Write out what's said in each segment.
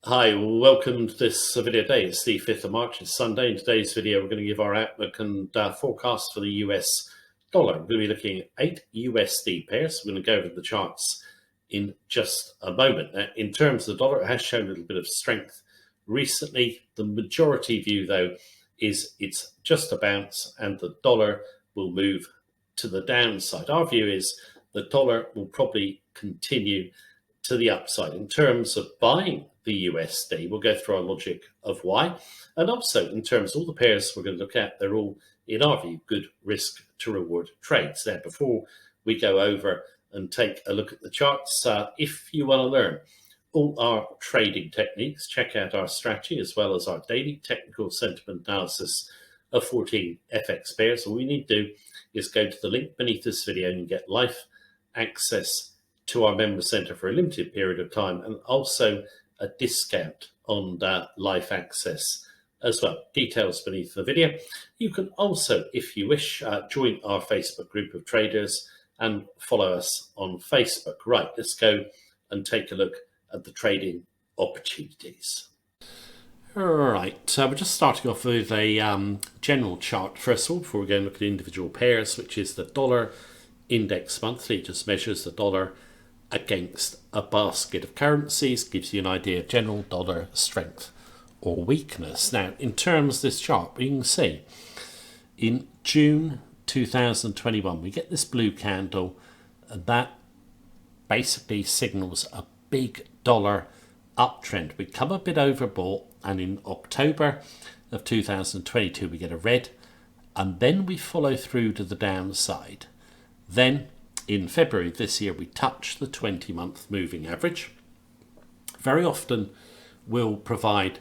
Hi, welcome to this video day. It's the 5th of March, it's Sunday. In today's video, we're going to give our outlook and forecast for the US dollar. We're going to be looking at 8 USD pairs. We're going to go over the charts in just a moment. Now, in terms of the dollar, it has shown a little bit of strength recently. The majority view, though, is it's just a bounce and the dollar will move to the downside. Our view is the dollar will probably continue to the upside. In terms of buying the USD, we'll go through our logic of why. And also, in terms of all the pairs we're going to look at, they're all, in our view, good risk to reward trades. Now, before we go over and take a look at the charts, if you want to learn all our trading techniques, check out our strategy as well as our daily technical sentiment analysis of 14 FX pairs. All you need to do is go to the link beneath this video and get live access to our member center for a limited period of time, and also a discount on live access as well. Details beneath the video. You can also, if you wish, join our Facebook group of traders and follow us on Facebook. Right, let's go and take a look at the trading opportunities. All right, we're just starting off with a general chart first of all before we go and look at individual pairs, which is the dollar index monthly. It just measures the dollar against a basket of currencies, gives you an idea of general dollar strength or weakness. Now, in terms of this chart, you can see in June 2021, we get this blue candle, and that basically signals a big dollar uptrend. We come a bit overbought, and in October of 2022, we get a red, and then we follow through to the downside. Then in February this year, we touch the 20-month moving average. Very often will provide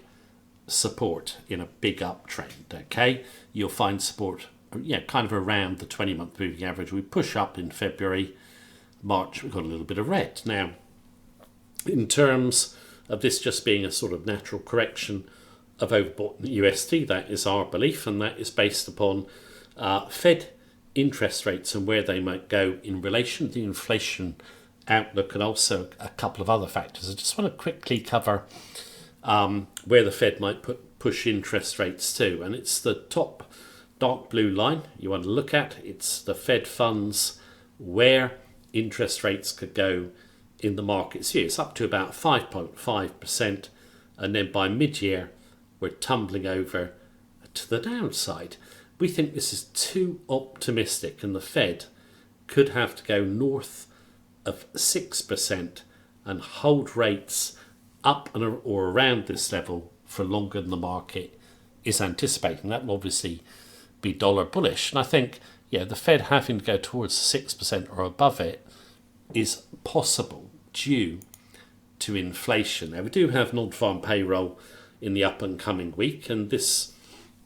support in a big uptrend, okay? You'll find support, kind of around the 20-month moving average. We push up in February, March, we've got a little bit of red. Now, in terms of this just being a sort of natural correction of overbought USD, that is our belief, and that is based upon Fed interest rates and where they might go in relation to the inflation outlook, and also a couple of other factors. I just want to quickly cover where the Fed might push interest rates to, and it's the top dark blue line you want to look at. It's the Fed funds, where interest rates could go in the market's view. It's up to about 5.5%, and then by mid-year we're tumbling over to the downside. We think this is too optimistic, and the Fed could have to go north of 6% and hold rates up or around this level for longer than the market is anticipating. That will obviously be dollar bullish. And I think, the Fed having to go towards 6% or above it is possible due to inflation. Now, we do have non-farm payroll in the up and coming week, and this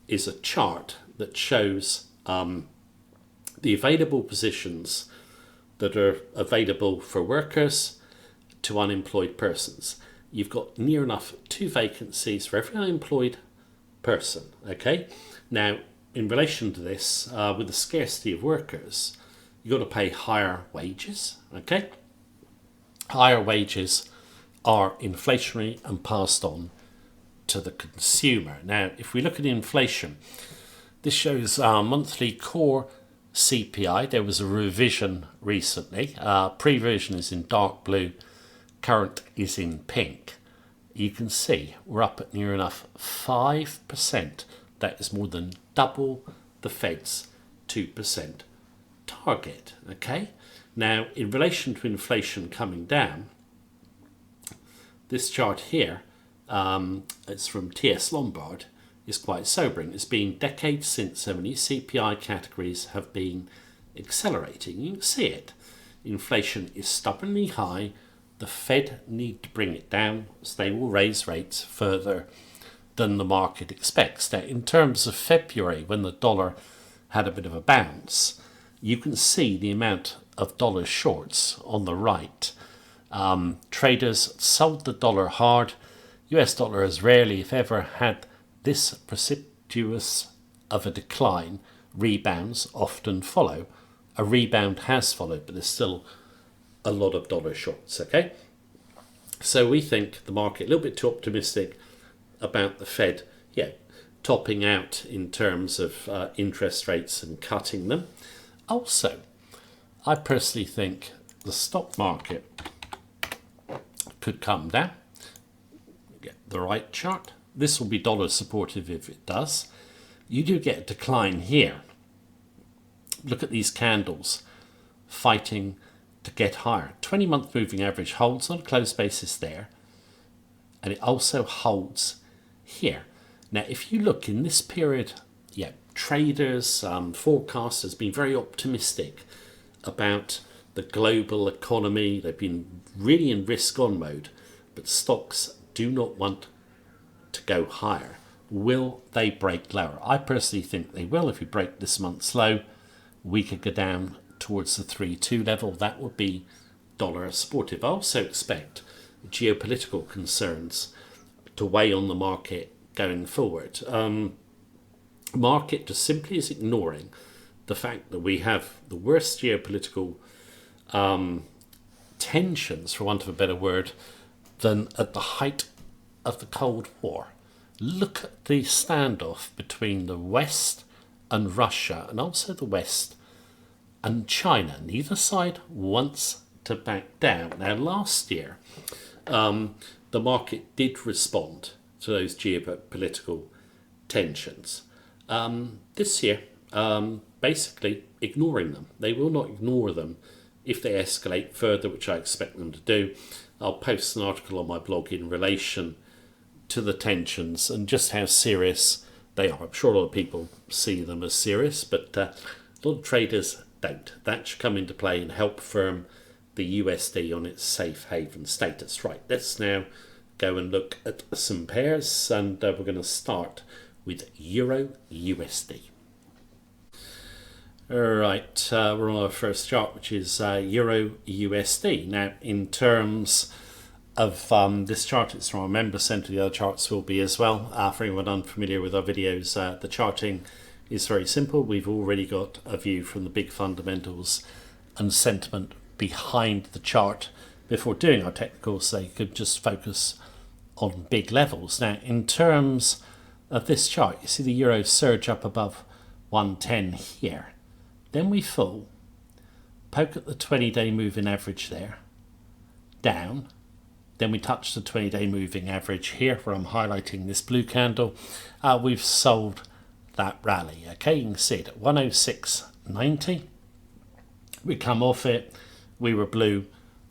is a chart that shows the available positions that are available for workers to unemployed persons. You've got near enough 2 vacancies for every unemployed person, okay? Now, in relation to this, with the scarcity of workers, you've got to pay higher wages, okay? Higher wages are inflationary and passed on to the consumer. Now, if we look at inflation, this shows our monthly core CPI. There was a revision recently. Pre-revision is in dark blue, current is in pink. You can see we're up at near enough 5%. That is more than double the Fed's 2% target. Okay. Now, in relation to inflation coming down, this chart here, it's from T.S. Lombard, is quite sobering. It's been decades since so many CPI categories have been accelerating. You can see it. Inflation is stubbornly high. The Fed need to bring it down, so they will raise rates further than the market expects. Now, in terms of February, when the dollar had a bit of a bounce, you can see the amount of dollar shorts on the right. Traders sold the dollar hard. US dollar has rarely, if ever, had this precipitous of a decline. Rebounds often follow. A rebound has followed, but there's still a lot of dollar shorts, okay? So we think the market a little bit too optimistic about the Fed, topping out in terms of interest rates and cutting them. Also, I personally think the stock market could come down. Get the right chart. This will be dollar supportive if it does. You do get a decline here. Look at these candles fighting to get higher. 20-month moving average holds on a closed basis there, and it also holds here. Now, if you look in this period, traders, forecasters been very optimistic about the global economy. They've been really in risk on mode, but stocks do not want to go higher. Will they break lower? I personally think they will. If we break this month's low, we could go down towards the 3.2 level. That would be dollar supportive. I also expect geopolitical concerns to weigh on the market going forward. Market just simply is ignoring the fact that we have the worst geopolitical tensions, for want of a better word, than at the height of the Cold War. Look at the standoff between the West and Russia, and also the West and China. Neither side wants to back down. Now, last year, the market did respond to those geopolitical tensions. This year, basically ignoring them. They will not ignore them if they escalate further, which I expect them to do. I'll post an article on my blog in relation to the tensions and just how serious they are. I'm sure a lot of people see them as serious, but a lot of traders don't. That should come into play and help firm the USD on its safe haven status. Right, let's now go and look at some pairs, and we're going to start with Euro USD. Right, we're on our first chart, which is Euro USD. Now, in terms of this chart, it's from our member centre. The other charts will be as well. For anyone unfamiliar with our videos, the charting is very simple. We've already got a view from the big fundamentals and sentiment behind the chart before doing our technicals, so you could just focus on big levels. Now, in terms of this chart, you see the euro surge up above 110 here. Then we fall, poke at the 20-day moving average there, down. Then we touch the 20-day moving average here, where I'm highlighting this blue candle. We've sold that rally. Okay, you can see it at 106.90. We come off it. We were blue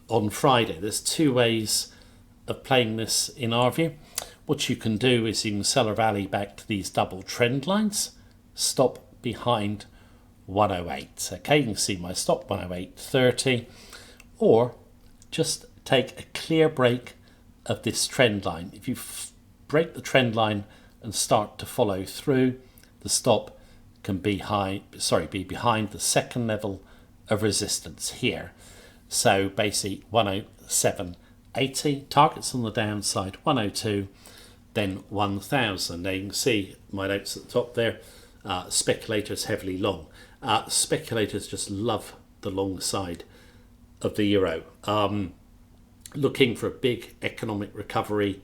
on Friday. There's two ways of playing this in our view. What you can do is you can sell a rally back to these double trend lines, stop behind 108. Okay, you can see my stop 108.30, or just take a clear break of this trend line. If you break the trend line and start to follow through, the stop can be behind the second level of resistance here. So basically 107.80, targets on the downside 102, then 1000. Now you can see my notes at the top there. Speculators heavily long. Speculators just love the long side of the euro. Looking for a big economic recovery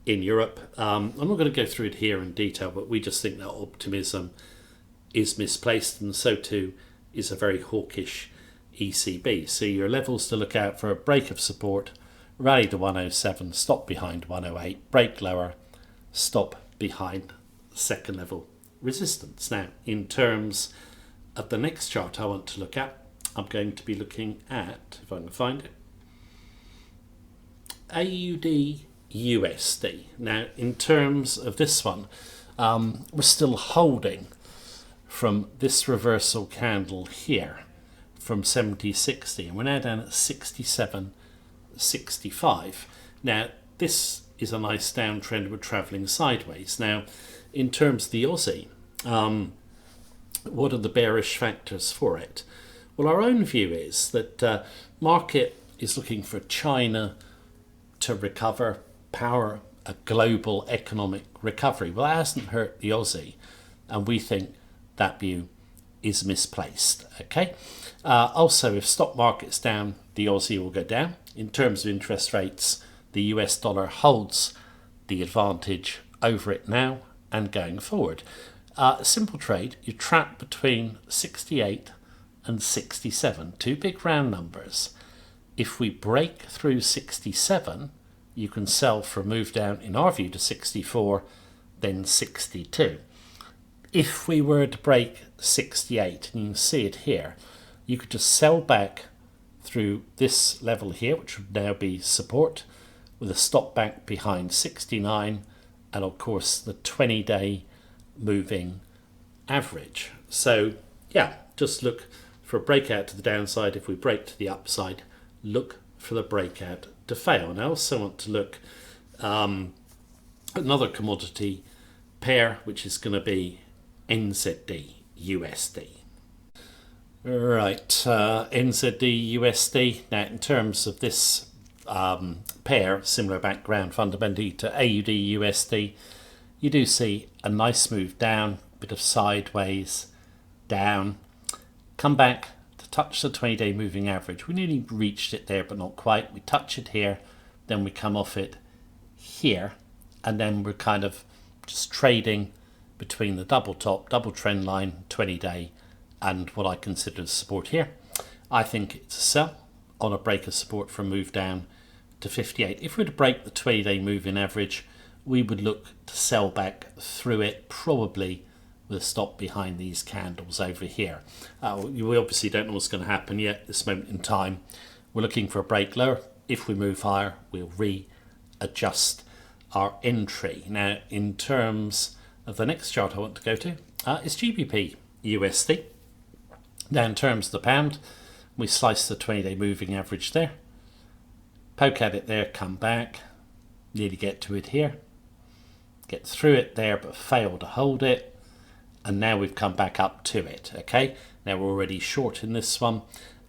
in Europe. I'm not going to go through it here in detail, but we just think that optimism is misplaced, and so too is a very hawkish ECB. So your levels to look out for: a break of support, rally to 107, stop behind 108, break lower, stop behind second level resistance. Now, in terms of the next chart I want to look at, I'm going to be looking at, if I can find it, AUD USD. Now, in terms of this one, we're still holding from this reversal candle here from 70.60, and we're now down at 67.65. Now, this is a nice downtrend. We're traveling sideways. Now, in terms of the Aussie, what are the bearish factors for it? Well, our own view is that market is looking for China to recover, power a global economic recovery. Well, that hasn't hurt the Aussie, and we think that view is misplaced. Okay. Also, if stock market's down, the Aussie will go down. In terms of interest rates, the US dollar holds the advantage over it now and going forward. Simple trade, you're trapped between 68 and 67, two big round numbers. If we break through 67, you can sell for a move down, in our view, to 64, then 62. If we were to break 68, and you can see it here, you could just sell back through this level here, which would now be support, with a stop back behind 69, and of course the 20-day moving average. So yeah, just look for a breakout to the downside. If we break to the upside, look for the breakout to fail. And I also want to look at another commodity pair, which is going to be NZD USD. Right, NZD USD. Now, in terms of this pair, similar background fundamentally to AUD USD, you do see a nice move down, bit of sideways down, come back to touch the 20-day moving average. We nearly reached it there, but not quite. We touch it here, then we come off it here, and then we're kind of just trading between the double top, double trend line, 20-day, and what I consider support here. I think it's a sell on a break of support for a move down to 58. If we were to break the 20-day moving average, we would look to sell back through it, probably with a stop behind these candles over here. We obviously don't know what's going to happen yet at this moment in time. We're looking for a break lower. If we move higher, we'll readjust our entry. Now, in terms of the next chart I want to go to, is GBP USD. Now, in terms of the pound, we slice the 20-day moving average there, poke at it there, come back, nearly get to it here, get through it there, but fail to hold it, and now we've come back up to it. Okay, now we're already short in this one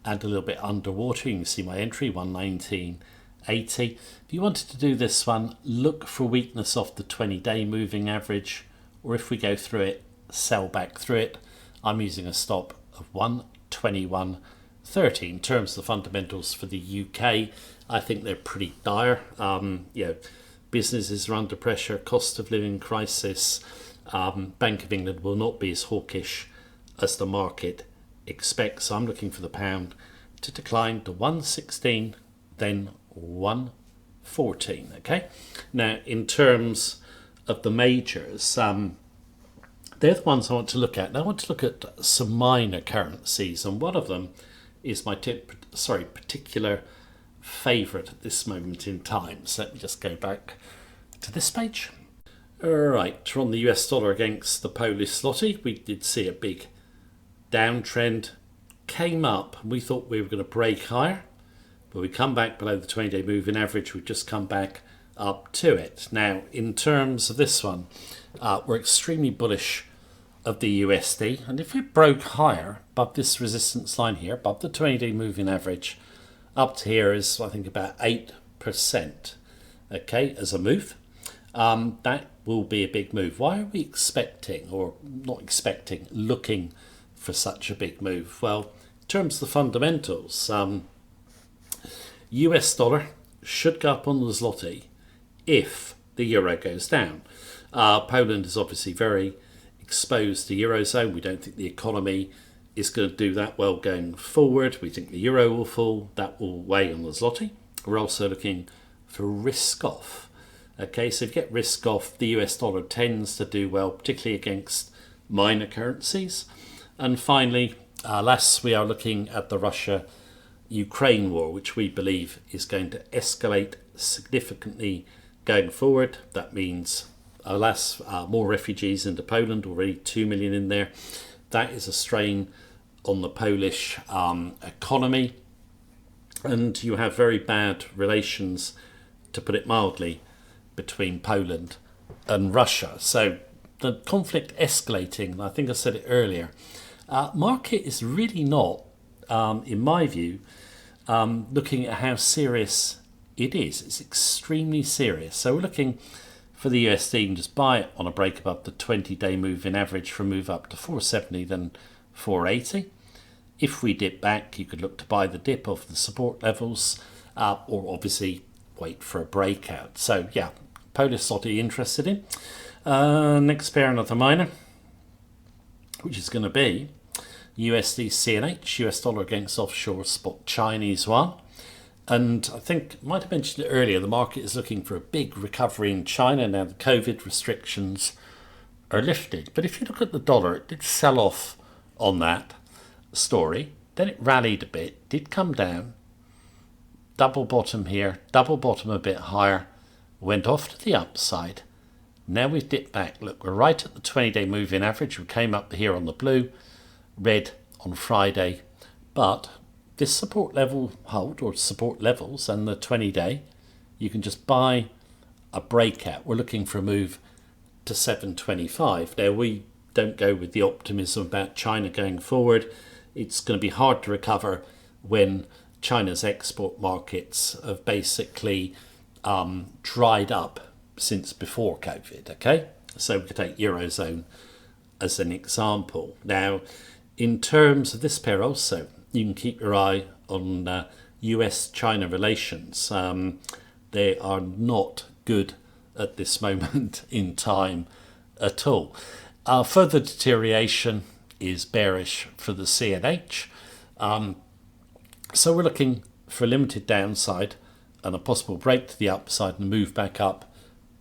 and a little bit underwater. You can see my entry 119.80. If you wanted to do this one, look for weakness off the 20-day moving average, or if we go through it, sell back through it. I'm using a stop of 121.30. In terms of the fundamentals for the UK, I think they're pretty dire. Businesses are under pressure, cost of living crisis. Bank of England will not be as hawkish as the market expects. So I'm looking for the pound to decline to 116, then 114. Okay. Now, in terms of the majors, they're the ones I want to look at. And I want to look at some minor currencies, and one of them is my particular favourite at this moment in time. So let me just go back to this page. Alright, we're on the US dollar against the Polish zloty. We did see a big downtrend, came up, and we thought we were going to break higher, but we come back below the 20-day moving average. We've just come back up to it. Now, in terms of this one, we're extremely bullish of the USD, and if we broke higher above this resistance line here, above the 20-day moving average, up to here is, I think, about 8%, okay, as a move. That will be a big move. Why are we expecting, or not expecting, looking for such a big move? Well, in terms of the fundamentals, US dollar should go up on the zloty if the euro goes down. Poland is obviously very exposed to Eurozone. We don't think the economy is going to do that well going forward. We think the euro will fall. That will weigh on the zloty. We're also looking for risk off. Okay, so if you get risk off, the US dollar tends to do well, particularly against minor currencies. And finally, last, we are looking at the Russia-Ukraine war, which we believe is going to escalate significantly going forward. That means, alas, more refugees into Poland, already 2 million in there. That is a strain on the Polish economy. And you have very bad relations, to put it mildly, between Poland and Russia. So the conflict escalating, I think I said it earlier, market is really not, in my view, looking at how serious it is. It's extremely serious. So we're looking for the USD and just buy it on a break above the 20-day moving average for a move up to 470, then 480. If we dip back, you could look to buy the dip off the support levels, or obviously wait for a breakout. So yeah, Polish zloty interested in. Next pair, another minor, which is going to be USD CNH, US dollar against offshore spot Chinese yuan. And I think I might have mentioned it earlier, the market is looking for a big recovery in China now the COVID restrictions are lifted. But if you look at the dollar, it did sell off on that story. Then it rallied a bit, did come down, double bottom here, double bottom a bit higher, went off to the upside. Now we've dipped back. Look, we're right at the 20-day moving average. We came up here on the blue, red on Friday, but this support level hold, or support levels, and the 20-day, you can just buy a breakout. We're looking for a move to 725. Now, we don't go with the optimism about China going forward. It's going to be hard to recover when China's export markets have basically dried up since before COVID, okay? So we could take Eurozone as an example. Now, in terms of this pair also, you can keep your eye on US-China relations. They are not good at this moment in time at all. Further deterioration is bearish for the CNH. So we're looking for a limited downside and a possible break to the upside and move back up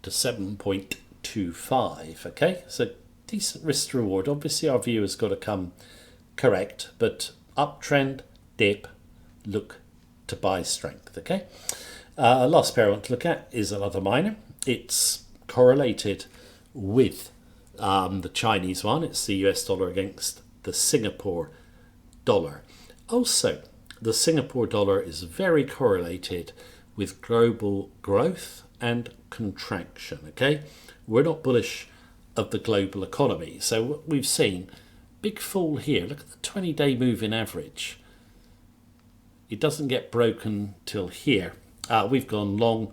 to 7.25. Okay, so decent risk to reward. Obviously our view has got to come correct, but uptrend, dip, look to buy strength. Okay, last pair I want to look at is another minor. It's correlated with the Chinese one. It's the US dollar against the Singapore dollar. Also, the Singapore dollar is very correlated with global growth and contraction. Okay, we're not bullish of the global economy. So what we've seen, big fall here. Look at the 20-day moving average. It doesn't get broken till here. We've gone long,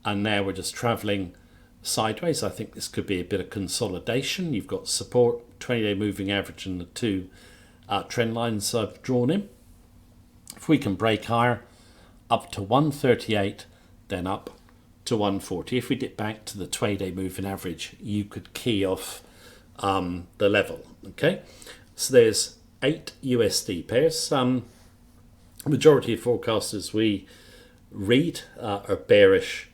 and now we're just traveling sideways. I think this could be a bit of consolidation. You've got support, 20-day moving average, and the two trend lines I've drawn in. If we can break higher, up to 138, then up to 140. If we dip back to the 20-day moving average, you could key off the level. Okay, so there's 8 USD pairs. Majority of forecasters we read are bearish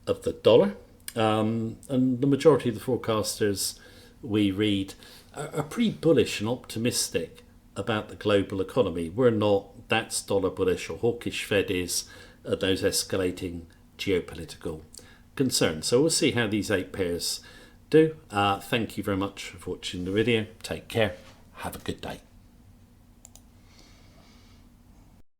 of the dollar, and the majority of the forecasters we read are pretty bullish and optimistic about the global economy. We're not. That's dollar bullish or hawkish. Fed is those escalating geopolitical concerns. So we'll see how these 8 pairs do. Thank you very much for watching the video. Take care. Have a good day.